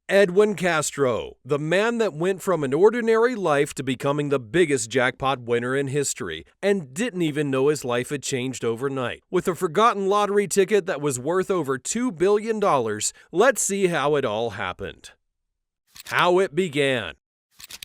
Edwin Castro, the man that went from an ordinary life to becoming the biggest jackpot winner in history, and didn't even know his life had changed overnight. With a forgotten lottery ticket that was worth over $2 billion, let's see how it all happened. How it began.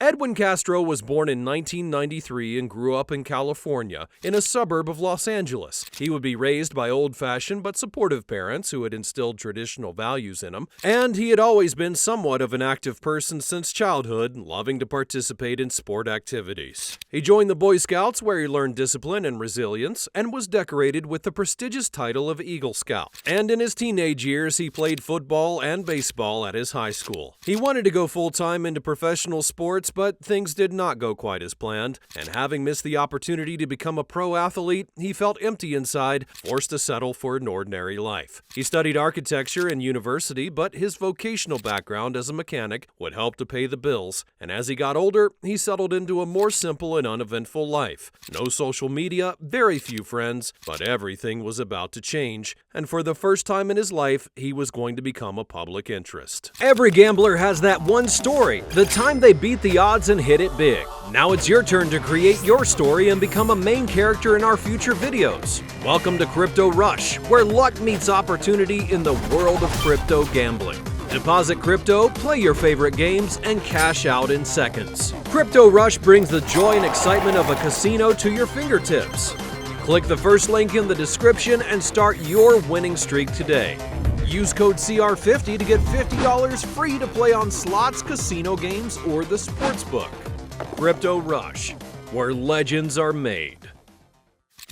Edwin Castro was born in 1993 and grew up in California, in a suburb of Los Angeles. He would be raised by old-fashioned but supportive parents who had instilled traditional values in him, and he had always been somewhat of an active person since childhood, loving to participate in sport activities. He joined the Boy Scouts, where he learned discipline and resilience, and was decorated with the prestigious title of Eagle Scout. And in his teenage years, he played football and baseball at his high school. He wanted to go full-time into professional sports, but things did not go quite as planned, and having missed the opportunity to become a pro athlete, he felt empty inside, forced to settle for an ordinary life. He studied architecture in university, but his vocational background as a mechanic would help to pay the bills, and as he got older, he settled into a more simple and uneventful life. No social media, very few friends, but everything was about to change, and for the first time in his life, he was going to become a public interest. Every gambler has that one story, the time they beat the odds and hit it big. Now it's your turn to create your story and become a main character in our future videos. Welcome to Crypto Rush, where luck meets opportunity in the world of crypto gambling. Deposit crypto, play your favorite games, and cash out in seconds. Crypto Rush brings the joy and excitement of a casino to your fingertips. Click the first link in the description and start your winning streak today. Use code CR50 to get $50 free to play on slots, casino games, or the sportsbook. Crypto Rush, where legends are made.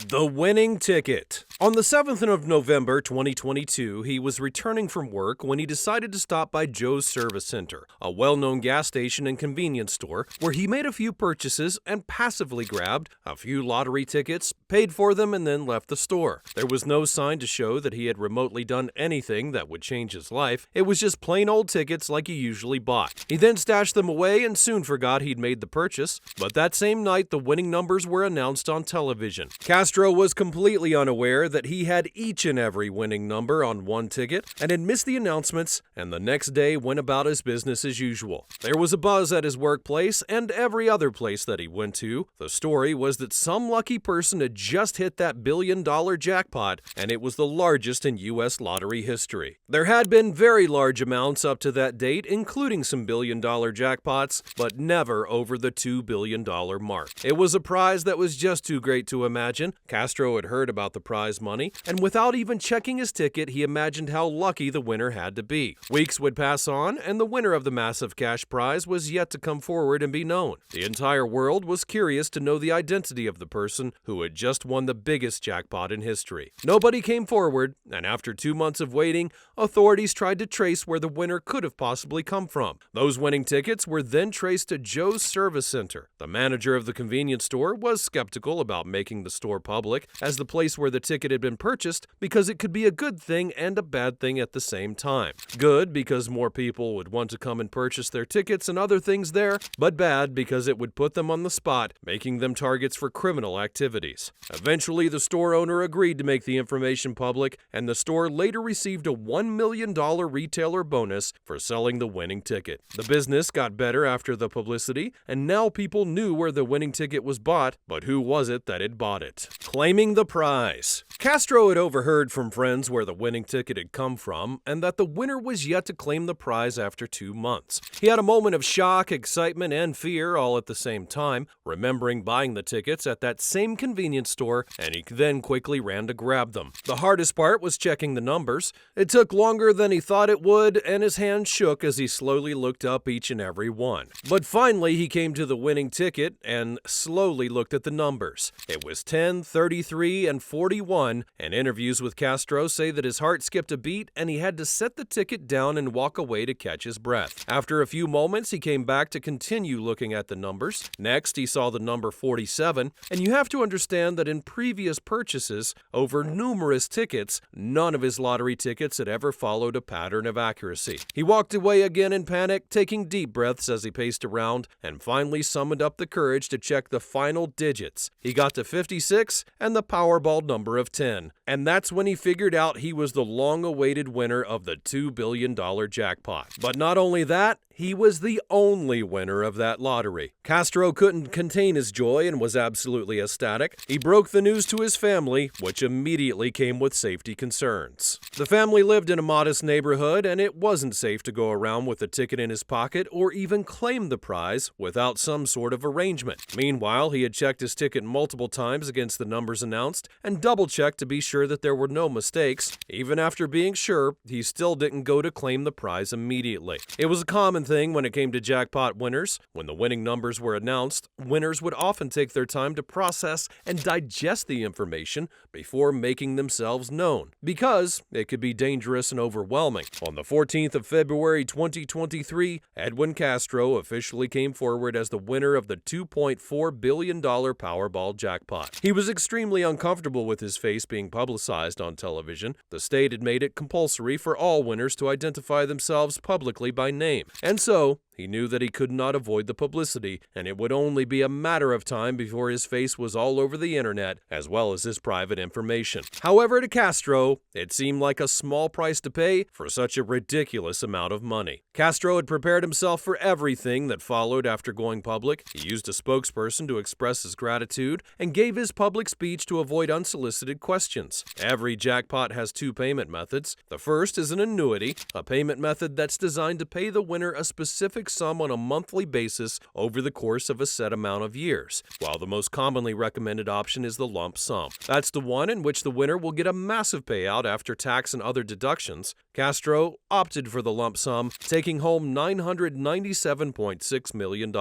The winning ticket. On the 7th of November 2022, he was returning from work when he decided to stop by Joe's Service Center, a well-known gas station and convenience store, where he made a few purchases and passively grabbed a few lottery tickets, paid for them, and then left the store. There was no sign to show that he had remotely done anything that would change his life. It was just plain old tickets like he usually bought. He then stashed them away and soon forgot he'd made the purchase, but that same night the winning numbers were announced on television. Castro was completely unaware that he had each and every winning number on one ticket and had missed the announcements, and the next day went about his business as usual. There was a buzz at his workplace and every other place that he went to. The story was that some lucky person had just hit that billion-dollar jackpot, and it was the largest in U.S. lottery history. There had been very large amounts up to that date, including some billion-dollar jackpots, but never over the $2 billion mark. It was a prize that was just too great to imagine. Castro had heard about the prize money, and without even checking his ticket, he imagined how lucky the winner had to be. Weeks would pass on, and the winner of the massive cash prize was yet to come forward and be known. The entire world was curious to know the identity of the person who had just won the biggest jackpot in history. Nobody came forward, and after 2 months of waiting, authorities tried to trace where the winner could have possibly come from. Those winning tickets were then traced to Joe's Service Center. The manager of the convenience store was skeptical about making the store public as the place where the ticket had been purchased, because it could be a good thing and a bad thing at the same time. Good because more people would want to come and purchase their tickets and other things there, but bad because it would put them on the spot, making them targets for criminal activities. Eventually, the store owner agreed to make the information public, and the store later received a $1 million retailer bonus for selling the winning ticket. The business got better after the publicity, and now people knew where the winning ticket was bought, but who was it that had bought it? Claiming the prize. Castro had overheard from friends where the winning ticket had come from, and that the winner was yet to claim the prize after 2 months. He had a moment of shock, excitement, and fear all at the same time, remembering buying the tickets at that same convenience store, and he then quickly ran to grab them. The hardest part was checking the numbers. It took longer than he thought it would, and his hand shook as he slowly looked up each and every one. But finally, he came to the winning ticket and slowly looked at the numbers. It was 10, 33, and 41, and interviews with Castro say that his heart skipped a beat and he had to set the ticket down and walk away to catch his breath. After a few moments, he came back to continue looking at the numbers. Next, he saw the number 47, and you have to understand that in previous purchases over numerous tickets, none of his lottery tickets had ever followed a pattern of accuracy. He walked away again in panic, taking deep breaths as he paced around, and finally summoned up the courage to check the final digits. He got to 56 and the Powerball number of of 10, and that's when he figured out he was the long-awaited winner of the $2 billion jackpot. But not only that, he was the only winner of that lottery. Castro couldn't contain his joy and was absolutely ecstatic. He broke the news to his family, which immediately came with safety concerns. The family lived in a modest neighborhood, and it wasn't safe to go around with a ticket in his pocket or even claim the prize without some sort of arrangement. Meanwhile, he had checked his ticket multiple times against the numbers announced and double-checked to be sure that there were no mistakes. Even after being sure, he still didn't go to claim the prize immediately. It was a common thing when it came to jackpot winners. When the winning numbers were announced, winners would often take their time to process and digest the information before making themselves known, because it could be dangerous and overwhelming. On the 14th of February 2023, Edwin Castro officially came forward as the winner of the $2.4 billion Powerball jackpot. He was extremely uncomfortable with his face being publicized on television. The state had made it compulsory for all winners to identify themselves publicly by name, and so he knew that he could not avoid the publicity, and it would only be a matter of time before his face was all over the internet, as well as his private information. However, to Castro, it seemed like a small price to pay for such a ridiculous amount of money. Castro had prepared himself for everything that followed after going public. He used a spokesperson to express his gratitude and gave his public speech to avoid unsolicited questions. Every jackpot has two payment methods. The first is an annuity, a payment method that's designed to pay the winner a specific sum on a monthly basis over the course of a set amount of years, while the most commonly recommended option is the lump sum. That's the one in which the winner will get a massive payout after tax and other deductions. Castro opted for the lump sum, taking home $997.6 million.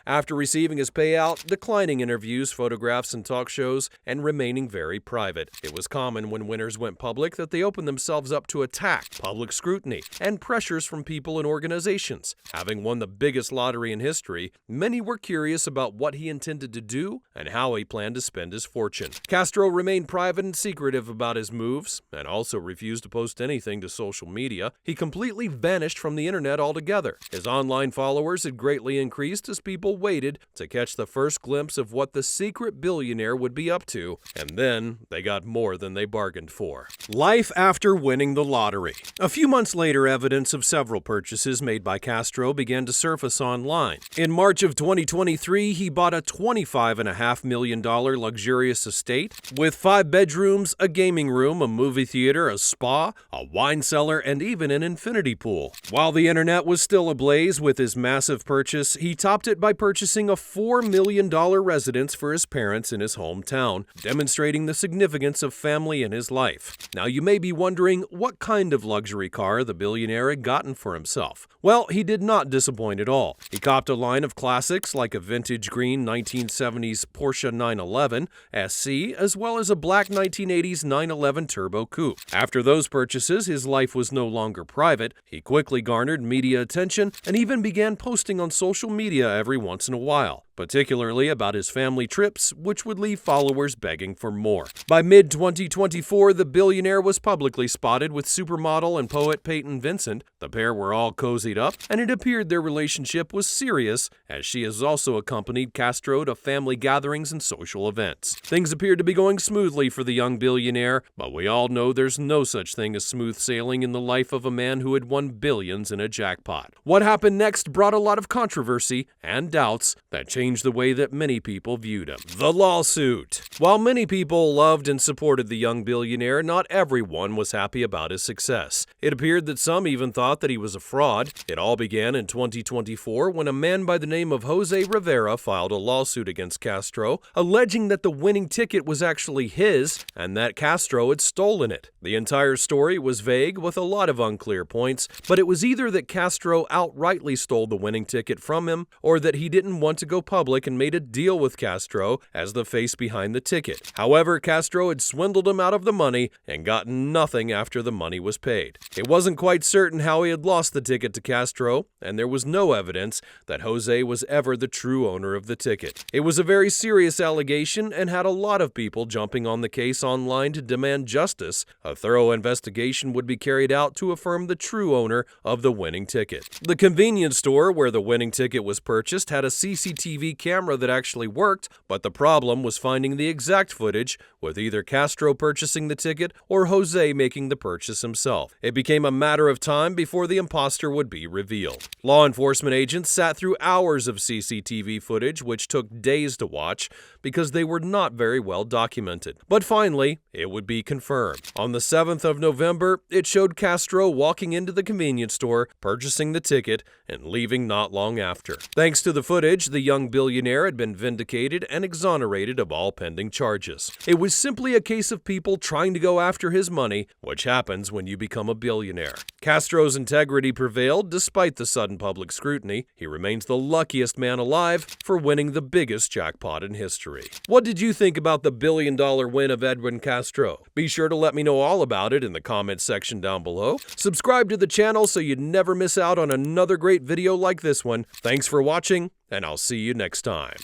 After receiving his payout, declining interviews, photographs, and talk shows, and remaining very private. It was common when winners went public that they opened themselves up to attack, public scrutiny, and pressures from people and organizations. Having won the biggest lottery in history, many were curious about what he intended to do and how he planned to spend his fortune. Castro remained private and secretive about his moves, and also refused to post anything to social media. He completely vanished from the internet altogether. His online followers had greatly increased as people waited to catch the first glimpse of what the secret billionaire would be up to, and then they got more than they bargained for. Life after winning the lottery. A few months later, evidence of several purchases made by Castro began to surface online. In March of 2023, he bought a $25.5 million luxurious estate with 5 bedrooms, a gaming room, a movie theater, a spa, a wine cellar, and even an infinity pool. While the internet was still ablaze with his massive purchase, he topped it by purchasing a $4 million residence for his parents in his hometown, demonstrating the significance of family in his life. Now, you may be wondering what kind of luxury car the billionaire had gotten for himself. Well, he did not disappoint at all. He copped a line of classics like a vintage green 1970s Porsche 911 SC, as well as a black 1980s 911 Turbo Coupe. After those purchases, his life was no longer private. He quickly garnered media attention and even began posting on social media every once in a while, particularly about his family trips, which would leave followers begging for more. By mid-2024, the billionaire was publicly spotted with supermodel and poet Peyton Vincent. The pair were all cozied up, and it appeared their relationship was serious, as she has also accompanied Castro to family gatherings and social events. Things appeared to be going smoothly for the young billionaire, but we all know there's no such thing as smooth sailing in the life of a man who had won billions in a jackpot. What happened next brought a lot of controversy and doubts that changed the way that many people viewed him. The lawsuit. While many people loved and supported the young billionaire, not everyone was happy about his success. It appeared that some even thought that he was a fraud. It all began in 2024 when a man by the name of Jose Rivera filed a lawsuit against Castro, alleging that the winning ticket was actually his and that Castro had stolen it. The entire story was vague with a lot of unclear points, but it was either that Castro outrightly stole the winning ticket from him or that he didn't want to go public and made a deal with Castro as the face behind the ticket. However, Castro had swindled him out of the money and gotten nothing after the money was paid. It wasn't quite certain how he had lost the ticket to Castro, and there there was no evidence that Jose was ever the true owner of the ticket. It was a very serious allegation and had a lot of people jumping on the case online to demand justice. A thorough investigation would be carried out to affirm the true owner of the winning ticket. The convenience store where the winning ticket was purchased had a CCTV camera that actually worked, but the problem was finding the exact footage, with either Castro purchasing the ticket or Jose making the purchase himself. It became a matter of time before the imposter would be revealed. Law enforcement agents sat through hours of CCTV footage, which took days to watch because they were not very well documented. But finally, it would be confirmed. On the 7th of November, it showed Castro walking into the convenience store, purchasing the ticket, and leaving not long after. Thanks to the footage, the young billionaire had been vindicated and exonerated of all pending charges. It was simply a case of people trying to go after his money, which happens when you become a billionaire. Castro's integrity prevailed despite the sudden public scrutiny. He remains the luckiest man alive for winning the biggest jackpot in history. What did you think about the billion-dollar win of Edwin Castro? Be sure to let me know all about it in the comments section down below. Subscribe to the channel so you never miss out on another great video like this one. Thanks for watching, and I'll see you next time.